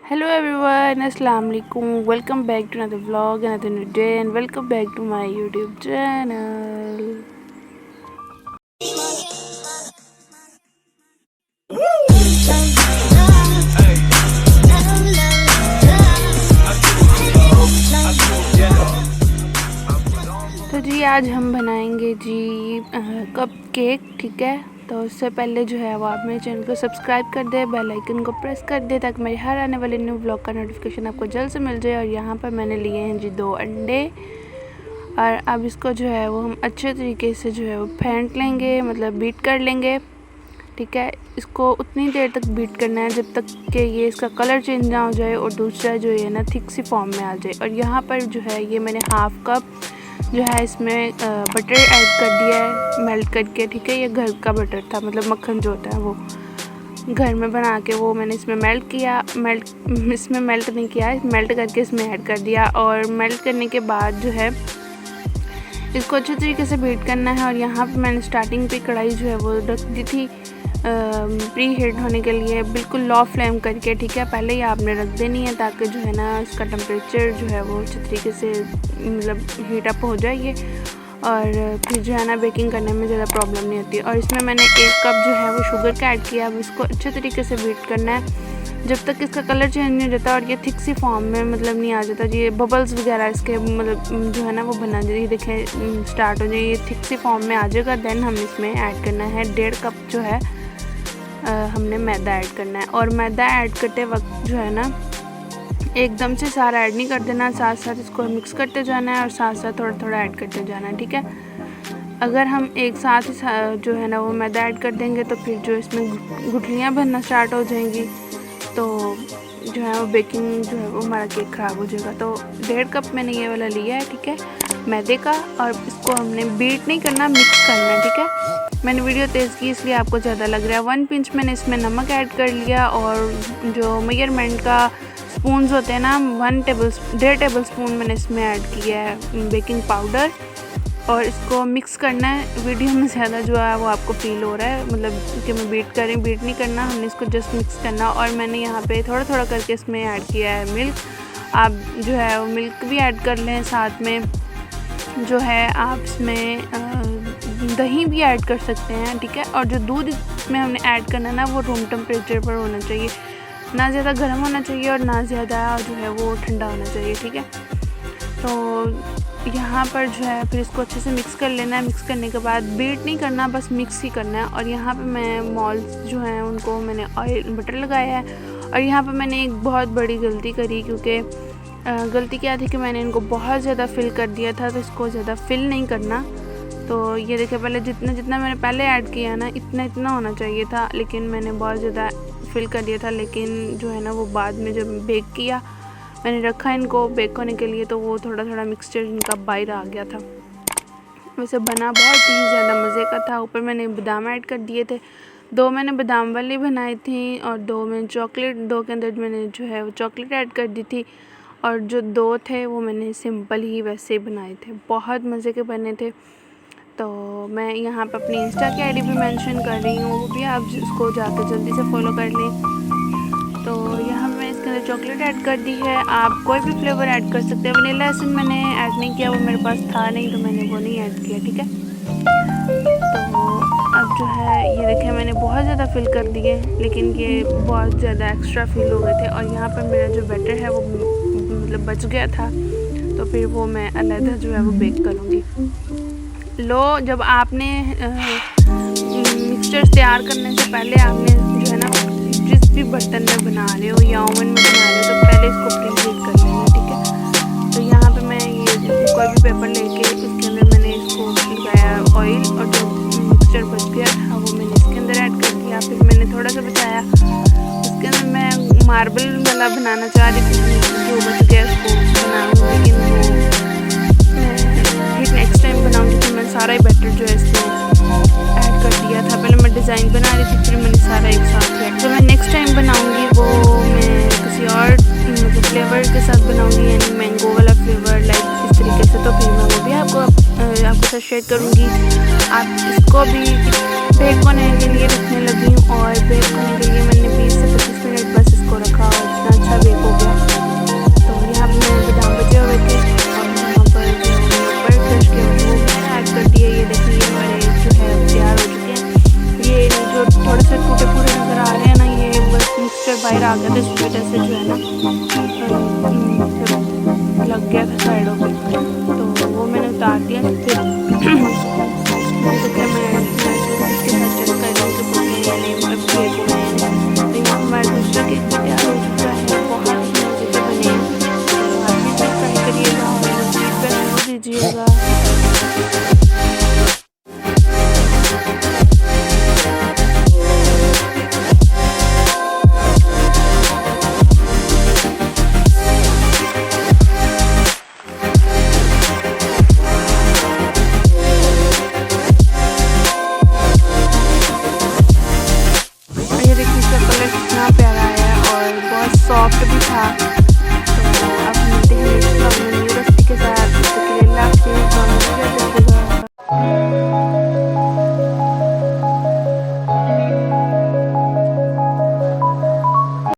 Hello everyone, Assalamu alaikum. Welcome back to another vlog, another new day, and welcome back to my YouTube channel. तो जी आज हम बनाएंगे जी cup cake, ठीक है। तो उससे पहले जो है वो आप मेरे चैनल को सब्सक्राइब कर दे, बेल आइकन को प्रेस कर दे ताकि मेरे हर आने वाले न्यू व्लॉग का नोटिफिकेशन आपको जल्द से मिल जाए। और यहाँ पर मैंने लिए हैं जी 2 अंडे, और अब इसको जो है वो हम अच्छे तरीके से जो है वो फेंट लेंगे, मतलब बीट कर लेंगे, ठीक है। इसको उतनी देर तक बीट करना है जब तक कि ये इसका कलर चेंज ना हो जाए और दूसरा जो है ना थिक सी फॉर्म में आ जाए। और यहाँ पर जो है ये मैंने हाफ़ कप जो है इसमें बटर ऐड कर दिया है मेल्ट करके, ठीक है। ये घर का बटर था, मतलब मक्खन जो होता है वो घर में बना के वो मैंने इसमें इसमें मेल्ट नहीं किया, मेल्ट करके इसमें ऐड कर दिया। और मेल्ट करने के बाद जो है इसको अच्छे तरीके से बीट करना है। और यहाँ पे मैंने स्टार्टिंग पे कढ़ाई जो है वो रख दी थी प्री हीट होने के लिए, बिल्कुल लो फ्लेम करके, ठीक है। पहले ही आपने रख देनी है ताकि जो है ना इसका टेम्परेचर जो है वो अच्छे तरीके से मतलब हीट अप हो जाए और फिर जो है ना बेकिंग करने में ज़्यादा प्रॉब्लम नहीं होती। और इसमें मैंने 1 कप जो है वो शुगर का ऐड किया। अब इसको अच्छे तरीके से बीट करना है जब तक इसका कलर चेंज नहीं हो जाता और ये थिक सी फॉर्म में मतलब नहीं आ जाता जी, ये बबल्स वगैरह इसके मतलब जो है ना वो बना जाए, देखें स्टार्ट हो जाए, ये थिक सी फॉर्म में आ जाएगा। देन हम इसमें ऐड करना है 1.5 कप जो है हमने मैदा ऐड करना है। और मैदा ऐड करते वक्त जो है ना एकदम से सारा ऐड नहीं कर देना, साथ साथ इसको मिक्स करते जाना है और साथ साथ थोड़ा थोड़ा ऐड करते जाना है, ठीक है। अगर हम एक साथ ही जो है ना वो मैदा ऐड कर देंगे तो फिर जो इसमें गुठलियाँ बनना स्टार्ट हो जाएंगी, तो जो है वो बेकिंग जो है वो हमारा केक ख़राब हो जाएगा। तो 1.5 कप मैंने ये वाला लिया है, ठीक है, मैदे का। और इसको हमने बीट नहीं करना, मिक्स करना है, ठीक है। मैंने वीडियो तेज़ की इसलिए आपको ज़्यादा लग रहा है। 1 पिंच मैंने इसमें नमक ऐड कर लिया। और जो मेजरमेंट का स्पून्स होते हैं ना, 1.5 टेबल स्पून मैंने इसमें ऐड किया है बेकिंग पाउडर। और इसको मिक्स करना है। वीडियो में ज़्यादा जो है वो आपको फील हो रहा है मतलब कि मैं बीट नहीं करना, हमने इसको जस्ट मिक्स करना। और मैंने यहाँ पे थोड़ा थोड़ा करके इसमें ऐड किया है मिल्क। आप जो है वो मिल्क भी ऐड कर लें, साथ में जो है आप इसमें दही भी ऐड कर सकते हैं, ठीक है। और जो दूध इसमें हमने ऐड करना है ना वो रूम टेम्परेचर पर होना चाहिए, ना ज़्यादा गर्म होना चाहिए और ना ज़्यादा जो है वो ठंडा होना चाहिए, ठीक है। तो यहाँ पर जो है फिर इसको अच्छे से मिक्स कर लेना है। मिक्स करने के बाद बीट नहीं करना, बस मिक्स ही करना है। और यहाँ पे मैं मॉल्स जो हैं उनको मैंने ऑयल बटर लगाया है। और यहाँ पे मैंने एक बहुत बड़ी गलती करी, क्योंकि गलती क्या थी कि मैंने इनको बहुत ज़्यादा फिल कर दिया था, तो इसको ज़्यादा फिल नहीं करना। तो ये देखिए पहले जितना मैंने पहले ऐड किया ना इतना होना चाहिए था, लेकिन मैंने बहुत ज़्यादा फिल कर दिया था। लेकिन जो है ना वो बाद में जब बेक किया, मैंने रखा इनको बेक होने के लिए, तो वो थोड़ा थोड़ा मिक्सचर इनका बाहर आ गया था। वैसे बना बहुत ही ज़्यादा मज़े का था। ऊपर मैंने बादाम ऐड कर दिए थे, 2 मैंने बादाम वाली बनाई थी और 2 मैंने चॉकलेट, 2 के अंदर मैंने जो है वो चॉकलेट ऐड कर दी थी। और जो 2 थे वो मैंने सिंपल ही वैसे ही बनाए थे, बहुत मज़े के बने थे। तो मैं यहाँ पे अपनी इंस्टा की आईडी भी मेंशन कर रही हूँ, वो भी आप उसको जाकर जल्दी से फॉलो कर लें। तो यहाँ मैं इसके अंदर चॉकलेट ऐड कर दी है। आप कोई भी फ्लेवर ऐड कर सकते हैं। वनीला एसेंस मैंने ऐड नहीं किया, वो मेरे पास था नहीं तो मैंने वो नहीं ऐड किया, ठीक है। तो अब जो है ये देखें मैंने बहुत ज़्यादा फिल कर दिए, लेकिन ये बहुत ज़्यादा एक्स्ट्रा फिल हो गए थे। और यहाँ पर मेरा जो बैटर है वो मतलब बच गया था, तो फिर वो मैं अलग जो है वो बेक करूँगी। जब आपने मिक्सचर तैयार करने से पहले आपने जो है ना जिस भी बर्तन में बना रहे हो या ओवन में बना रहे हो तो पहले इसको प्री हीट कर लेना, ठीक है। तो यहाँ पे मैं ये कोई भी पेपर लेके इसके अंदर मैंने इसको लगाया ऑयल, और जो मिक्सचर बच गया था वो मैंने इसके अंदर ऐड कर दिया। फिर मैंने थोड़ा सा बचाया, इसके अंदर मैं मार्बल वाला बनाना चाह रही थी, जो बच गया उसको बनाऊँ, लेकिन नेक्स्ट टाइम बनाऊँगी। तो मैंने सारा ही बैटर जो है इसमें ऐड कर दिया था। पहले मैं डिज़ाइन बना रही थी, फिर मैंने सारा एक साथ किया। जो मैं नेक्स्ट टाइम बनाऊँगी वो मैं किसी और मतलब फ्लेवर के साथ बनाऊँगी, यानी मैंगो वाला फ्लेवर लाइक इस तरीके से। तो फिर मैं वो भी आपको साथ शेयर करूँगी। आप इसको भी बेक होने के लिए रखने लगी हूँ, और बेक होने के लिए मैंने 20 से 25 मिनट बस इसको रखा, और इतना अच्छा बेक हो गया। तो यहाँ पे मैंने बादाम बचे हुए थे और यहाँ पर ऊपर क्रश किए हुए वो मैंने ऐड कर दिए। ये देखिए हमारे जो है तैयार हो चुके हैं। ये जो थोड़े से टूटे पूरे नज़र आ रहे हैं ना, ये बस मिक्सचर बाहर आ गया था, इस वजह से जो है ना लग गया था साइडों पे, तो वो मैंने उतार दिया। फिर मैं इसके साथ चेक कर रही हूँ कि पके या नहीं, मतलब केक हुए हैं नहीं। तो यहाँ हमारा दूसरा केक भी तैयार हो चुका है, बहुत ही मज़े के बने हैं। तो आप भी ट्राई करिएगा और फीडबैक जरूर दीजिएगा। ये देखिए इसका कलर कितना प्यारा है और बहुत सॉफ्ट भी था।